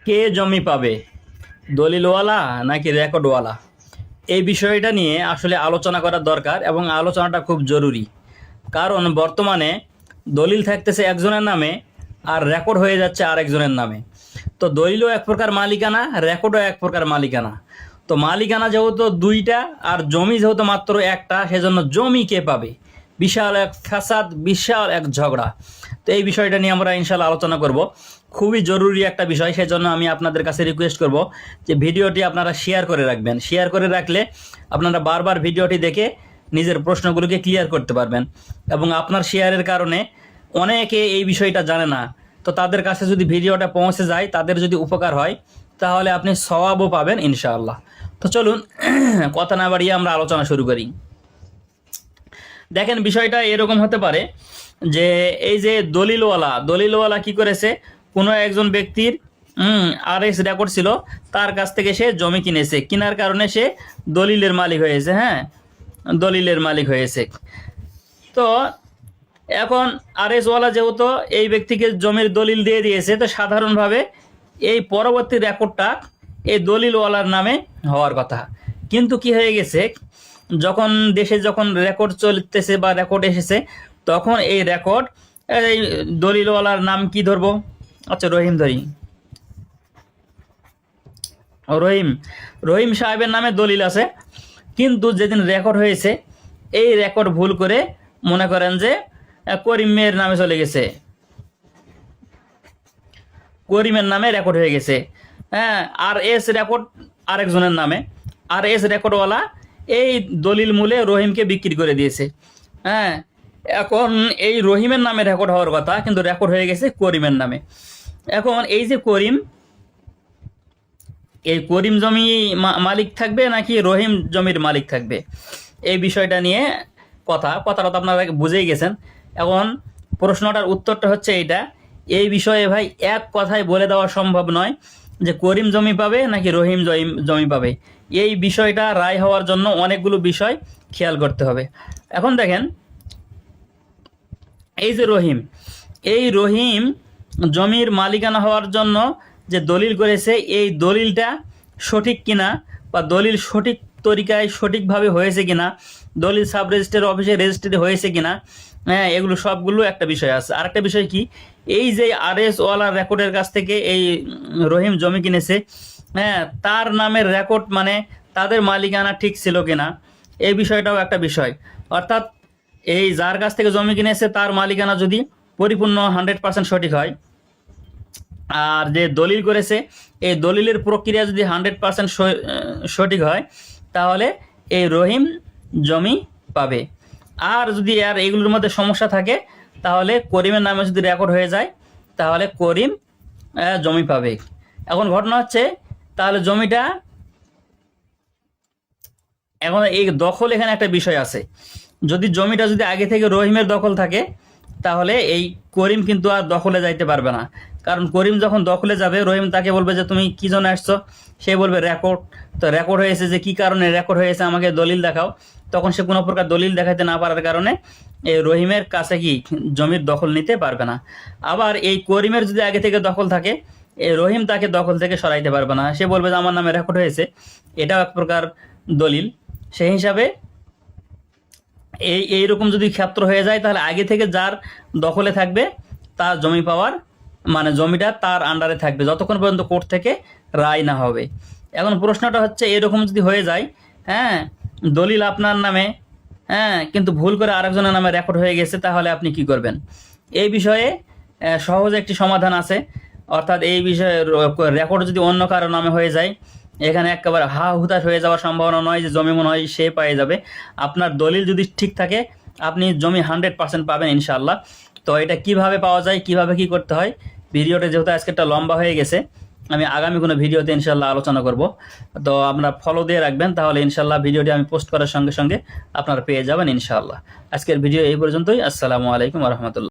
কে জমি পাবে, দলিলওয়ালা নাকি রেকর্ডওয়ালা? এই বিষয়টা নিয়ে আসলে আলোচনা করা দরকার এবং আলোচনাটা খুব জরুরি। কারণ বর্তমানে দলিল থাকতেছে একজনের নামে আর রেকর্ড হয়ে যাচ্ছে আরেকজনের নামে। তো দলিলও এক প্রকার মালিকানা, রেকর্ডও এক প্রকার মালিকানা। তো মালিকানা যেহেতু দুইটা আর জমি যেহেতু মাত্র একটা, সেজন্য জমি কে পাবে, বিশাল এক ফ্যাসাদ, বিশাল এক ঝগড়া। তো এই বিষয়টা নিয়ে আমরা ইনশাল্লাহ আলোচনা করব। খুবই জরুরি একটা বিষয়, সেজন্য আমি আপনাদের কাছে রিকোয়েস্ট করব যে ভিডিওটি আপনারা শেয়ার করে রাখবেন। শেয়ার করে রাখলে আপনারা বারবার ভিডিওটি দেখে নিজের প্রশ্নগুলোকে ক্লিয়ার করতে পারবেন, এবং আপনার শেয়ারের কারণে অনেকে এই বিষয়টা জানে না। তো তাদের কাছে যদি ভিডিওটা পৌঁছে যায়, তাদের যদি উপকার হয়, তাহলে আপনি সওয়াবও পাবেন ইনশাআল্লাহ। তো চলুন কথা না বাড়িয়ে আমরা আলোচনা শুরু করি। দেখেন, বিষয়টা এরকম হতে পারে যে এই যে দলিলওয়ালা কি করেছে, কোনো একজন ব্যক্তির আরএস রেকর্ড ছিল, তার কাছ থেকে সে জমি কিনেছে, কেনার কারণে সে দলিলের মালিক হয়েছে। হ্যাঁ, দলিলের মালিক হয়েছে। তো এখন আরএসওয়ালা যেহেতু এই ব্যক্তিকে জমির দলিল দিয়ে দিয়েছে, তো সাধারণভাবে এই পরবর্তী রেকর্ডটা এই দলিলওয়ালার নামে হওয়ার কথা। কিন্তু কি হয়ে গেছে, যখন দেশে যখন রেকর্ড চলতেছে বা রেকর্ড এসেছে, তখন এই রেকর্ড, এই দলিলওয়ালার নাম কি ধরবো, আচ্ছা রহিম ধরি, রহিম সাহেবের নামে দলিল আছে। কিন্তু যেদিন রেকর্ড হয়েছে, এই রেকর্ড ভুল করে মনে করেন যে করিমের নামে চলে গেছে, করিমের নামে রেকর্ড হয়ে গেছে। হ্যাঁ, আর এস রেকর্ড আরেকজনের নামে, আর এস রেকর্ডওয়ালা এই দলিল মূলে রহিমকে বিক্রি করে দিয়েছে। হ্যাঁ, এখন এই রহিমের নামে রেকর্ড হওয়ার কথা, কিন্তু রেকর্ড হয়ে গেছে করিমের নামে। এখন এই যে করিম, এই করিম জমি মালিক থাকবে নাকি রহিম জমির মালিক থাকবে, এই বিষয়টা নিয়ে কথাটা তো আপনারা বুঝেই গেছেন। এখন প্রশ্নটার উত্তরটা হচ্ছে এইটা, এই বিষয়ে ভাই এক কথায় বলে দেওয়া সম্ভব নয় যে করিম জমি পাবে নাকি রহিম জমি পাবে। এই বিষয়টা রায় হওয়ার জন্য অনেকগুলো বিষয় খেয়াল করতে হবে। এখন দেখেন, এই যে রহিম জমির মালিকানা হওয়ার জন্য যে দলিল করেছে, এই দলিলটা সঠিক কিনা, বা দলিল সঠিক তরিকায় সঠিকভাবে হয়েছে কিনা, দলিল সাব রেজিস্ট্রার অফিসে রেজিস্ট্রি হয়েছে কিনা, হ্যাঁ, এগুলো সবগুলো একটা বিষয় আছে। আরেকটা বিষয় কি, এই যে আরএস ওয়ালার রেকর্ডের কাছ থেকে এই রহিম জমি কিনেছে, হ্যাঁ, তার নামের রেকর্ড মানে তাদের মালিকানা ঠিক ছিল কিনা, এই বিষয়টাও একটা বিষয়। অর্থাৎ এই যার কাছ থেকে জমি কিনেছে তার মালিকানা যদি পরিপূর্ণ 100% সঠিক হয়, আর যে দলিল করেছে এই দলিলের প্রক্রিয়া যদি 100% সঠিক হয়, তাহলে এই রহিম জমি পাবে। আর যদি আর এগুলোর মধ্যে সমস্যা থাকে, তাহলে করিমের নামে যদি রেকর্ড হয়ে যায়, তাহলে করিম জমি পাবে। এখন ঘটনা হচ্ছে, তাহলে জমিটা, এখন এই দখল, এখানে একটা বিষয় আছে। যদি জমিটা যদি আগে থেকে রহিমের দখল থাকে, তাহলে এই করিম কিন্তু আর দখলে যাইতে পারবে না। কারণ করিম যখন দখলে যাবে, রহিম তাকে বলবে যে তুমি কি জন্য আসছো, সে বলবে রেকর্ড। তো রেকর্ড হয়েছে, যে কি কারণে রেকর্ড হয়েছে আমাকে দলিল দেখাও। তখন সে কোনো প্রকার দলিল দেখাতে না পারার কারণে এই রহিমের কাছে কি জমির দখল নিতে পারবে না। আবার এই করিমের যদি আগে থেকে দখল থাকে, এই রহিম তাকে দখল থেকে সরাইতে পারবে না। সে বলবে যে আমার নামে রেকর্ড হয়েছে, এটাও এক প্রকার দলিল। সেই হিসাবে এইরকম যদি ক্ষেত্র হয়ে যায়, তাহলে আগে থেকে যার দখলে থাকবে তার জমি পাওয়ার, মানে জমিটা তার আন্ডারে থাকবে যতক্ষণ পর্যন্ত কোর্ট থেকে রায় না হবে। এখন প্রশ্নটা হচ্ছে, এরকম যদি হয়ে যায়, হ্যাঁ, দলিল আপনার নামে, হ্যাঁ, কিন্তু ভুল করে আরেকজনের নামে রেকর্ড হয়ে গেছে, তাহলে আপনি কি করবেন? এই বিষয়ে সহজ একটি সমাধান আছে। অর্থাৎ এই বিষয়ে রেকর্ড যদি অন্য কারো নামে হয়ে যায়, এখানে একেবারে হা হুতাশ হয়ে যাওয়ার সম্ভাবনা নয় যে জমি মনে হয় সে পেয়ে যাবে। আপনার দলিল যদি ঠিক থাকে, আপনি জমি 100% পাবেন ইনশাআল্লাহ। তো এটা কিভাবে পাওয়া যায়, কিভাবে কি করতে হয়, ভিডিওটা যেহেতু আজকে একটা লম্বা হয়ে গেছে, আমি আগামী কোনো ভিডিওতে ইনশাআল্লাহ আলোচনা করব। তো আপনারা ফলো দিয়ে রাখবেন, তাহলে ইনশাআল্লাহ ভিডিওটি আমি পোস্ট করার সঙ্গে সঙ্গে আপনারা পেয়ে যাবেন ইনশাআল্লাহ। আজকের ভিডিও এই পর্যন্তই। আসসালামু আলাইকুম ওয়া রাহমাতুল্লাহ।